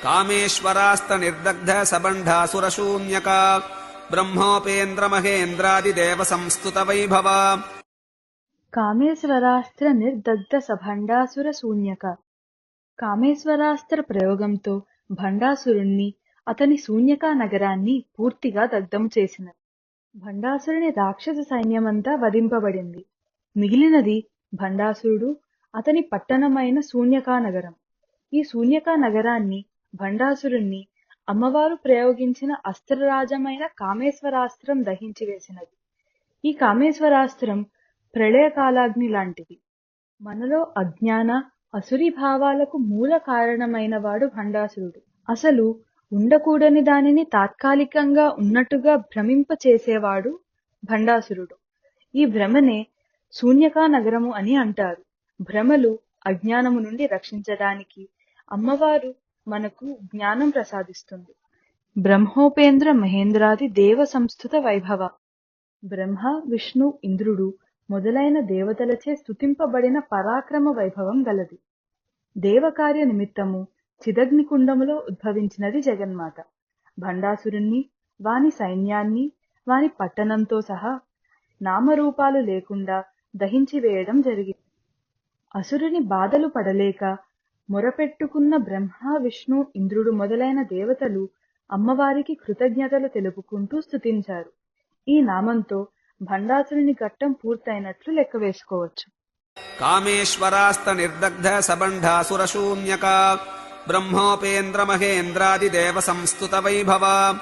కామేశ్వరాస్త నిర్దగ్ధ సబండాసురశూన్యక బ్రహ్మోపేంద్ర మహేంద్రాదిదేవ సంస్తుత వైభవ. కామేశ్వరాస్త్ర నిర్దగ్ధ సభండాసుర శూన్యక. కామేశ్వరాస్త్ర ప్రయోగంతో భండాసురుణ్ణి, అతని శూన్యకా నగరాన్ని పూర్తిగా దగ్ధం చేసినది. భండాసురుని రాక్షస సైన్యమంతా వధింపబడింది. మిగిలినది భండాసురుడు, అతని పట్టణమైన శూన్యకా నగరం. ఈ శూన్యకా నగరాన్ని, భండాసురుణ్ణి అమ్మవారు ప్రయోగించిన అస్త్రరాజమైన కామేశ్వరాస్త్రం దహించివేసినది. ఈ కామేశ్వరాస్త్రం ప్రళయకాలాగ్ని లాంటిది. మనలో అజ్ఞాన అసురీ భావాలకు మూల కారణమైనవాడు భండాసురుడు. అసలు ఉండకూడని దానిని తాత్కాలికంగా ఉన్నట్టుగా భ్రమింపచేసేవాడు భండాసురుడు. ఈ భ్రమనే శూన్యకా నగరము అని అంటారు. భ్రమలు అజ్ఞానము నుండి రక్షించడానికి అమ్మవారు మనకు జ్ఞానం ప్రసాదిస్తుంది. బ్రహ్మోపేంద్ర మహేంద్రాది దేవ సంస్థుత వైభవ. బ్రహ్మ, విష్ణు, ఇంద్రుడు మొదలైన దేవతలచే స్తుతింపబడిన పరాక్రమ వైభవం గలది. దేవకార్య నిమిత్తము చిదగ్నికుండములో ఉద్భవించినది జగన్మాత. భండాసురుణ్ణి, వాని సైన్యాన్ని, వాని పట్టణంతో సహా నామరూపాలు లేకుండా దహించివేయడం జరిగింది. అసురుని బాధలు పడలేక మొరపెట్టుకున్న బ్రహ్మ, విష్ణు, ఇంద్రుడు మొదలైన దేవతలు అమ్మవారికి కృతజ్ఞతలు తెలుపుకుంటూ స్తుతించారు. ఈ నామంతో భండాసురుని ఘట్టం పూర్తయినట్లు లెక్క వేసుకోవచ్చు. కామేశ్వరాస్త నిర్దగ్ధ సబండాసురశూన్యక బ్రహ్మోపేంద్ర మహేంద్రాదిదేవ సంస్తుత వైభవ.